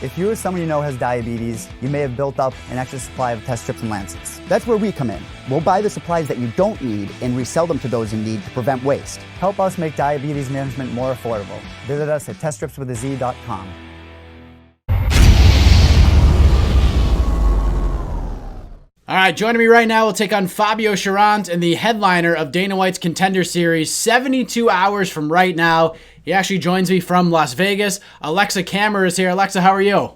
If you or someone you know has diabetes, you may have built up an extra supply of test strips and lancets. That's where we come in. We'll buy the supplies that you don't need and resell them to those in need to prevent waste. Help us make diabetes management more affordable. Visit us at teststripswithaz.com. All right, joining me right now, we'll take on Fabio Cherant and the headliner of Dana White's Contender Series 72 hours from right now. He actually joins me from Las Vegas. Aleksa Camur is here. Aleksa, how are you?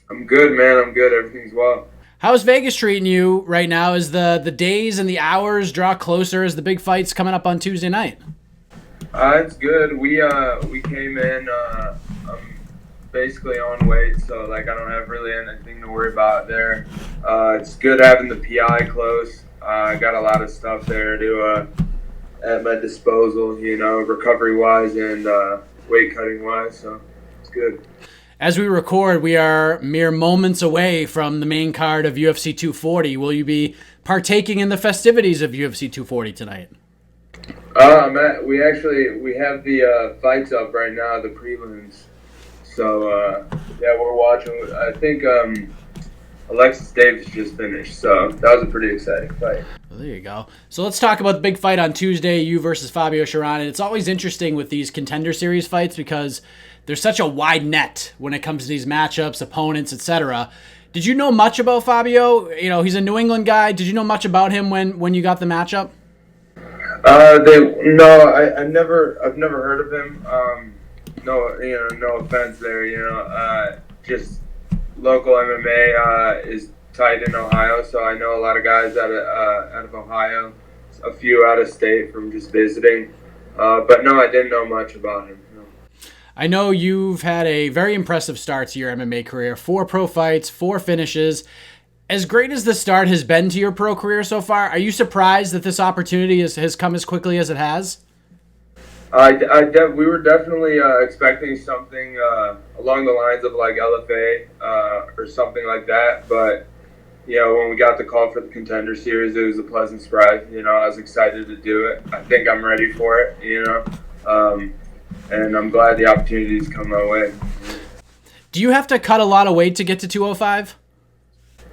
I'm good, man. I'm good. Everything's well. How's Vegas treating you right now as the days and the hours draw closer as the big fight's coming up on Tuesday night? It's good. We came in basically on weight, so I don't have really anything to worry about there. It's good having the PI close. I got a lot of stuff there to at my disposal, recovery wise and weight cutting wise, so it's good. As we record, we are mere moments away from the main card of UFC 240. Will you be partaking in the festivities of UFC 240 tonight? We have the fights up right now, the prelims. So, we're watching. I think Alexis Davis just finished, so that was a pretty exciting fight. Well, there you go. So let's talk about the big fight on Tuesday, you versus Fabio Cherant. And it's always interesting with these Contender Series fights because there's such a wide net when it comes to these matchups, opponents, etc. Did you know much about Fabio? He's a New England guy. Did you know much about him when you got the matchup? I've never heard of him. No offense there. Just local MMA is tight in Ohio, so I know a lot of guys out of Ohio, a few out of state from just visiting. But no, I didn't know much about him. No. I know you've had a very impressive start to your MMA career. 4 pro fights, 4 finishes. As great as the start has been to your pro career so far, are you surprised that this opportunity has come as quickly as it has? We were definitely expecting something along the lines of like LFA or something like that. But, when we got the call for the Contender Series, it was a pleasant surprise. I was excited to do it. I think I'm ready for it, and I'm glad the opportunities come my way. Do you have to cut a lot of weight to get to 205?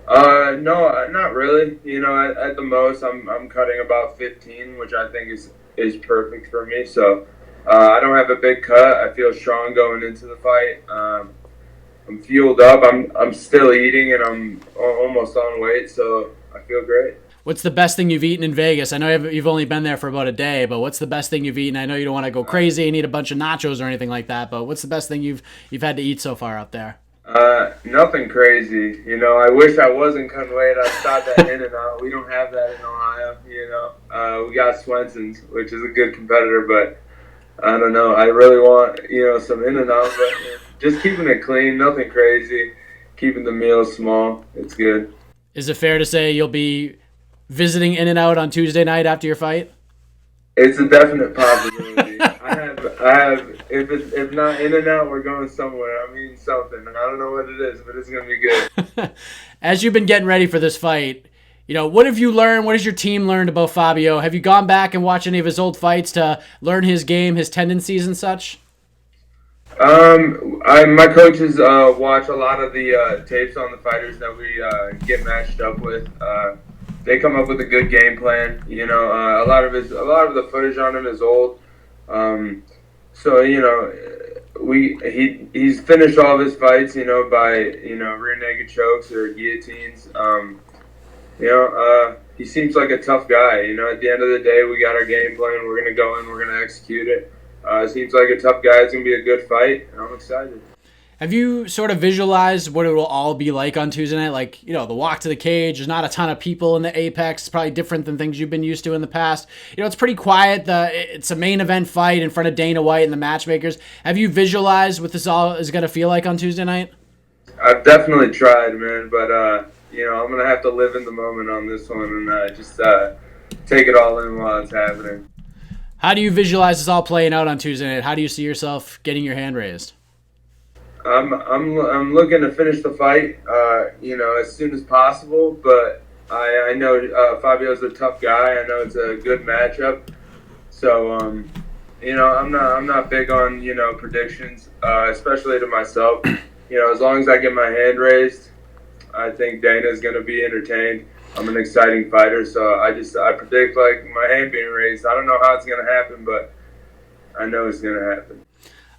No, not really. At the most, I'm cutting about 15, which I think is perfect for me. So I don't have a big cut. I feel strong going into the fight. I'm fueled up. I'm still eating, and I'm almost on weight, so I feel great. What's the best thing you've eaten in Vegas? I know you've only been there for about a day, but what's the best thing you've eaten? I know you don't want to go crazy and eat a bunch of nachos or anything like that, but what's the best thing you've had to eat so far out there? Nothing crazy. I wish I wasn't cutting weight. I stopped at In-N-Out. We don't have that in Ohio, we got Swenson's, which is a good competitor, but I don't know. I really want, some In-N-Out, but just keeping it clean, nothing crazy, keeping the meals small. It's good. Is it fair to say you'll be visiting In-N-Out on Tuesday night after your fight? It's a definite possibility. I have. If not In-N-Out, we're going somewhere. I'm eating something, and I don't know what it is, but it's gonna be good. As you've been getting ready for this fight, what have you learned? What has your team learned about Fabio? Have you gone back and watched any of his old fights to learn his game, his tendencies, and such? My coaches watch a lot of the tapes on the fighters that we get matched up with. They come up with a good game plan. A lot of the footage on him is old. So he's finished all of his fights, by rear naked chokes or guillotines. He seems like a tough guy. At the end of the day, we got our game plan. We're gonna go in. We're gonna execute it. Seems like a tough guy. It's gonna be a good fight, and I'm excited. Have you sort of visualized what it will all be like on Tuesday night? Like, the walk to the cage, there's not a ton of people in the Apex. It's probably different than things you've been used to in the past. It's pretty quiet. It's a main event fight in front of Dana White and the matchmakers. Have you visualized what this all is going to feel like on Tuesday night? I've definitely tried, man, but, I'm going to have to live in the moment on this one and just take it all in while it's happening. How do you visualize this all playing out on Tuesday night? How do you see yourself getting your hand raised? I'm looking to finish the fight, as soon as possible. But I know Fabio's a tough guy. I know it's a good matchup. So I'm not big on, predictions, especially to myself. As long as I get my hand raised, I think Dana's going to be entertained. I'm an exciting fighter, so I predict like my hand being raised. I don't know how it's going to happen, but I know it's going to happen.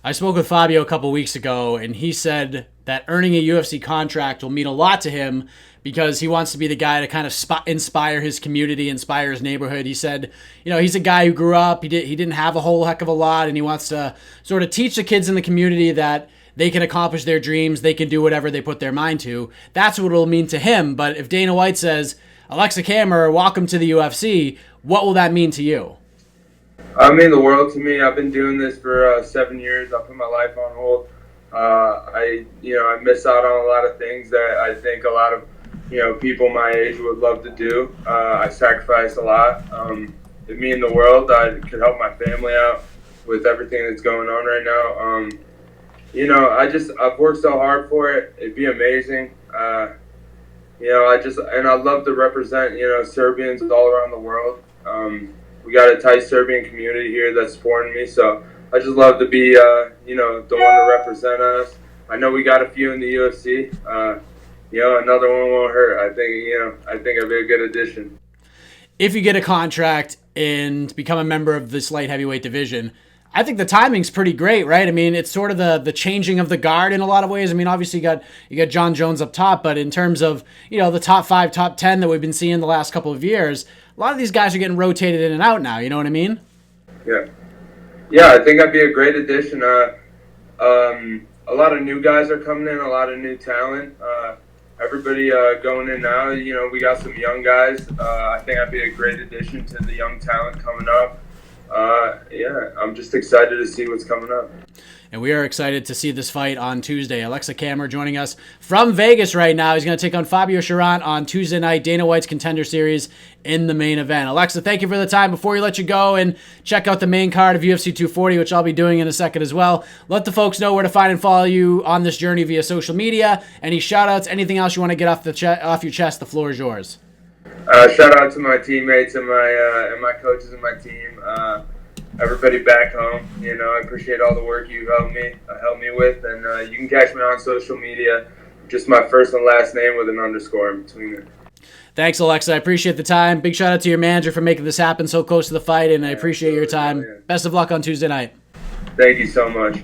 I spoke with Fabio a couple weeks ago, and he said that earning a UFC contract will mean a lot to him because he wants to be the guy to kind of inspire his community, inspire his neighborhood. He said, he's a guy who grew up. He didn't have a whole heck of a lot, and he wants to sort of teach the kids in the community that they can accomplish their dreams. They can do whatever they put their mind to. That's what it'll mean to him. But if Dana White says, Aleksa Camur, welcome to the UFC, what will that mean to you? I mean the world to me. I've been doing this for 7 years. I put my life on hold. I miss out on a lot of things that I think a lot of people my age would love to do. I sacrifice a lot. It means the world. I could help my family out with everything that's going on right now. I've worked so hard for it. It'd be amazing. I'd love to represent Serbians all around the world. We got a tight Serbian community here that's supporting me, so I just love to be the one to represent us. I know we got a few in the UFC. Another one won't hurt. I think it'd be a good addition. If you get a contract and become a member of this light heavyweight division, I think the timing's pretty great, right? I mean, it's sort of the changing of the guard in a lot of ways. I mean, obviously you got John Jones up top, but in terms of, the top 5, top 10 that we've been seeing the last couple of years, a lot of these guys are getting rotated in and out now, you know what I mean? Yeah. Yeah, I think I'd be a great addition. A lot of new guys are coming in, a lot of new talent. Everybody going in now, we got some young guys. I think I'd be a great addition to the young talent coming up. I'm just excited to see what's coming up. And we are excited to see this fight on Tuesday. Aleksa Camur joining us from Vegas right now. He's going to take on Fabio Cherant on Tuesday night, Dana White's Contender Series in the main event. Aleksa, thank you for the time. Before we let you go and check out the main card of UFC 240, which I'll be doing in a second as well, let the folks know where to find and follow you on this journey via social media. Any shout-outs, anything else you want to get off your chest, the floor is yours. Shout out to my teammates and my coaches and my team. Everybody back home, I appreciate all the work you helped me with, and you can catch me on social media, just my first and last name with an underscore in between it. Thanks, Aleksa. I appreciate the time. Big shout out to your manager for making this happen so close to the fight, and I appreciate your time. Best of luck on Tuesday night. Thank you so much.